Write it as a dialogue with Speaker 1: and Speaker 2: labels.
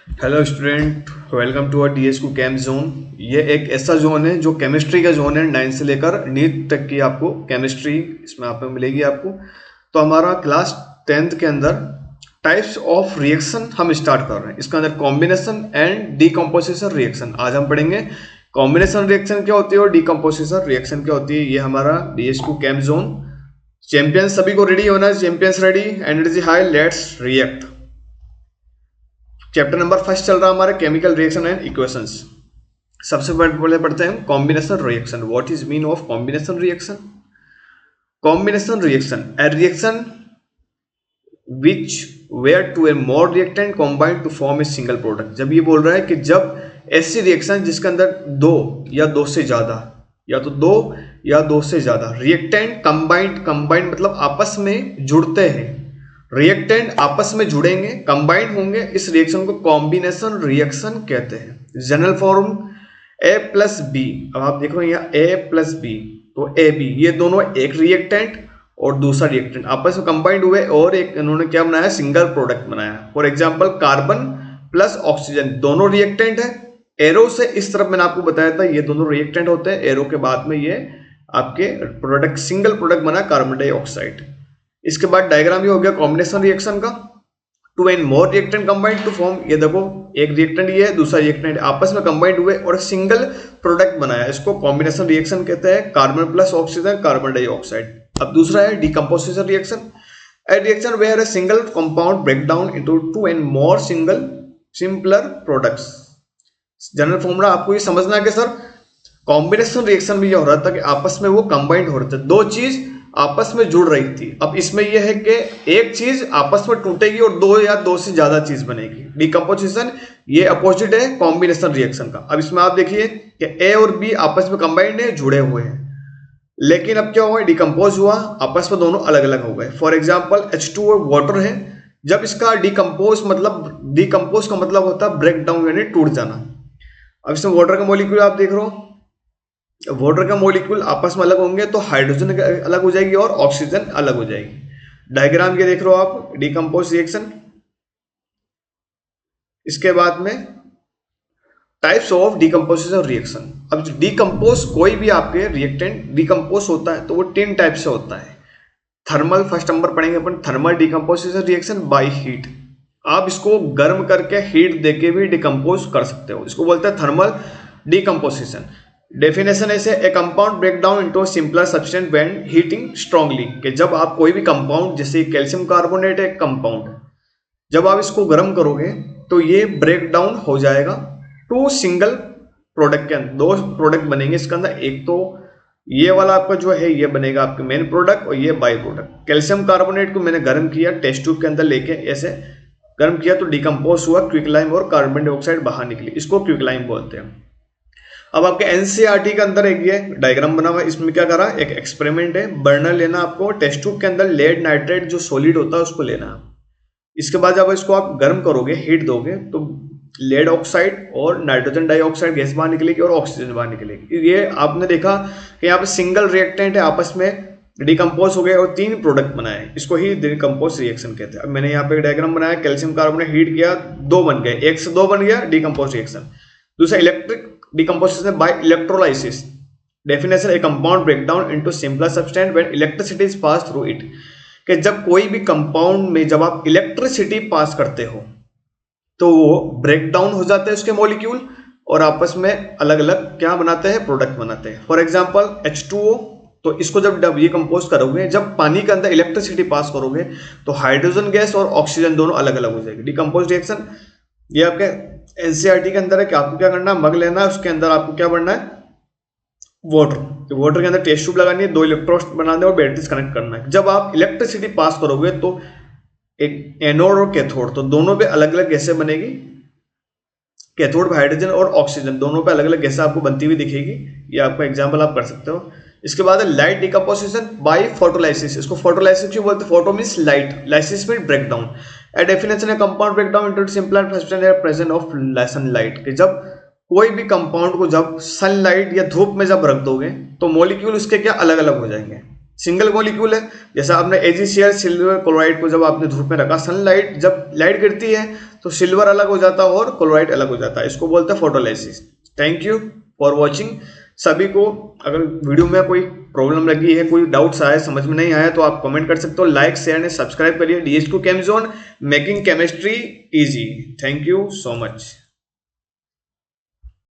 Speaker 1: Hello student, welcome to our DSQ cam zone. ये एक ऐसा जोन है जो केमिस्ट्री का जोन है। 9 से लेकर नीट तक की आपको केमिस्ट्री इसमें आपको मिलेगी आपको। तो हमारा क्लास 10th के अंदर टाइप्स ऑफ रिएक्शन हम स्टार्ट कर रहे हैं। इसके अंदर कॉम्बिनेशन एंड डीकम्पोजिशन रिएक्शन आज हम पढ़ेंगे। कॉम्बिनेशन रिएक्शन क्या होती है और डीकम्पोजिशन रिएक्शन क्या होती है, ये हमारा DSQ कैम जोन। चैंपियंस सभी को रेडी होना है। Champions ready, energy high, let's react. Chapter number first चल रहा है हमारा केमिकल रिएक्शन एंड इक्वेशंस। सबसे पहले पढ़ते हैं combination reaction. What is mean of combination reaction? Combination reaction a reaction which where two a more reactant combined to form a single product. जब ये बोल रहा है कि जब ऐसी रिएक्शन जिसके अंदर दो या दो से ज्यादा या तो दो या दो से ज्यादा रिएक्टेंट कंबाइंड मतलब आपस में जुड़ते हैं, रिएक्टेंट आपस में जुड़ेंगे, कंबाइंड होंगे, इस रिएक्शन को कॉम्बिनेशन रिएक्शन कहते हैं। General form A+B। अब आप देख रहे हो यहाँ A+B, तो AB ये दोनों एक रिएक्टेंट और दूसरा रिएक्टेंट आपस में कंबाइंड हुए और एक इन्होंने क्या बनाया, सिंगल प्रोडक्ट बनाया। For example carbon plus oxygen दोनों रिएक्टेंट है। एरो से इस तरफ मैंने आपको बताया था ये दोनों रिएक्टेंट होते हैं, एरो के बाद में ये आपके प्रोडक्ट सिंगल प्रोडक्ट बना कार्बन डाइऑक्साइड। इसके बाद डायग्राम ये हो गया कॉम्बिनेशन रिएक्शन का। Two and more reactant combined to form, ये देखो एक रिएक्टेंट ये है, दूसरा रिएक्टेंट आपस में कंबाइंड हुए और सिंगल प्रोडक्ट बनाया, इसको कॉम्बिनेशन रिएक्शन कहते हैं। Carbon plus oxygen carbon dioxide. अब दूसरा है decomposition reaction. A reaction where a single compound break down into two and more simpler products. General formula आपको ये समझना है कि सर कॉम्बिनेशन रिएक्शन में ये हो रहा था कि आपस में वो कंबाइंड हो रहे थे, दो चीज आपस में जुड़ रही थी। अब इसमें यह है कि एक चीज आपस में टूटेगी और दो या दो से ज्यादा चीज बनेगी। डीकम्पोजिशन ये अपोजिट है कॉम्बिनेशन रिएक्शन का। अब इसमें आप देखिए कि ए और बी आपस में कंबाइंड है, जुड़े हुए हैं, लेकिन अब क्या हुआ, डिकम्पोज हुआ, आपस में दोनों अलग अलग हो गए। फॉर एग्जाम्पल H2O वाटर है, जब इसका डिकम्पोज का मतलब होता है ब्रेक डाउन यानी टूट जाना। अब इसमें वाटर का मॉलिक्यूल आप देख रहे हो, वाटर का मॉलिक्यूल आपस में अलग होंगे तो हाइड्रोजन अलग हो जाएगी और ऑक्सीजन अलग हो जाएगी। डायग्राम ये देख रहे हो आप, डीकम्पोज रिएक्शन। इसके बाद में टाइप्स ऑफ डीकम्पोजिशन रिएक्शन। अब जो डीकम्पोज कोई भी आपके रिएक्टेंट डीकम्पोज होता है तो वो 3 टाइप से होता है। थर्मल, फर्स्ट नंबर पढ़ेंगे अपन, thermal decomposition reaction by heat. आप इसको गर्म करके हीट देके भी डिकम्पोज कर सकते हो, इसको बोलते हैं थर्मल डीकम्पोजिशन। डेफिनेशन ऐसे, a compound break down into simpler substance when heating strongly. कि जब आप कोई भी कंपाउंड, जैसे कैल्शियम कार्बोनेट एक कंपाउंड, जब आप इसको गर्म करोगे तो ये ब्रेक डाउन हो जाएगा टू सिंगल प्रोडक्ट के अंदर। दो प्रोडक्ट बनेंगे इसके अंदर, एक तो ये वाला आपका जो है ये बनेगा आपके मेन प्रोडक्ट और ये बाई प्रोडक्ट। कैल्शियम कार्बोनेट को मैंने गर्म किया, टेस्ट ट्यूब के अंदर लेके ऐसे गर्म किया तो डिकम्पोज हुआ, क्विकलाइम और कार्बन डाइऑक्साइड बाहर निकली, इसको क्विकलाइम बोलते हैं। अब आपके एनसीईआरटी के अंदर एक ये डायग्राम बना हुआ है, इसमें क्या करा, एक एक्सपेरिमेंट है, बर्नर लेना आपको, टेस्ट ट्यूब के अंदर लेड नाइट्रेट जो सॉलिड होता है उसको लेना है। इसके बाद जब इसको आप गर्म करोगे, हीट दोगे, तो लेड ऑक्साइड और नाइट्रोजन डाइऑक्साइड गैस बाहर निकलेगी और ऑक्सीजन बाहर निकलेगी। ये आपने देखा कि यहाँ पे सिंगल रिएक्टेंट है, आपस में डिकम्पोज हो गए और 3 प्रोडक्ट बनाए, इसको ही डिकम्पोज रिएक्शन कहते हैं। अब मैंने यहाँ पे एक डायग्राम बनाया, कैल्शियम कार्बोनेट हीट किया, 2 बन गए, 1 से 2 बन गया, डिकम्पोज रिएक्शन। दूसरा electric decomposition by electrolysis. Definition, a compound break down into simpler substance when electricity is passed through it. कि जब कोई भी कंपाउंड में जब आप इलेक्ट्रिसिटी पास करते हो तो वो ब्रेक डाउन हो जाते हैं उसके मॉलिक्यूल और आपस में अलग अलग क्या बनाते हैं, प्रोडक्ट बनाते हैं। फॉर एग्जांपल H2O, तो इसको जब ये कंपोज करोगे, जब पानी के अंदर इलेक्ट्रिसिटी पास करोगे तो हाइड्रोजन गैस और ऑक्सीजन दोनों अलग अलग हो जाएगी। डिकम्पोज रिएक्शन ये आपके एनसीईआरटी के अंदर है कि आपको क्या करना है, मग लेना है, उसके अंदर आपको क्या बनना है, वाटर। तो वाटर के अंदर टेस्ट ट्यूब लगानी है, 2 इलेक्ट्रोड्स बनाने और बैटरीज कनेक्ट करना है। जब आप इलेक्ट्रिसिटी पास करोगे तो एक एनोड और कैथोड, तो दोनों पे अलग अलग गैसें बनेगी। कैथोड हाइड्रोजन और ऑक्सीजन दोनों पे अलग अलग गैसें आपको बनती हुई दिखेगी। ये आपका एग्जाम्पल आप कर सकते हो। इसके बाद है लाइट डिकम्पोजिशन बाय फोटोलाइसिस। इसको फोटोलाइसिस क्यों बोलते हैं? Photo means light, lysis means break down. A definition, a compound breakdown into simpler substance at presence of sunlight। कि जब कोई भी कंपाउंड को जब सनलाइट या धूप में जब रख दोगे तो मॉलिक्यूल उसके क्या अलग अलग हो जाएंगे। सिंगल मॉलिक्यूल है। जैसा आपने AgCl सिल्वर क्लोराइड को जब आपने धूप में रखा, सनलाइट जब लाइट गिरती है तो सिल्वर अलग हो जाता है और क्लोराइड अलग हो जाता है, इसको बोलते हैं photolysis. Thank you for watching. सभी को अगर वीडियो में कोई प्रॉब्लम लगी है, कोई डाउट्स आए, समझ में नहीं आया, तो आप कमेंट कर सकते हो। लाइक शेयर एंड सब्सक्राइब करिए। DH2 Chemzone, making chemistry easy. Thank you so much.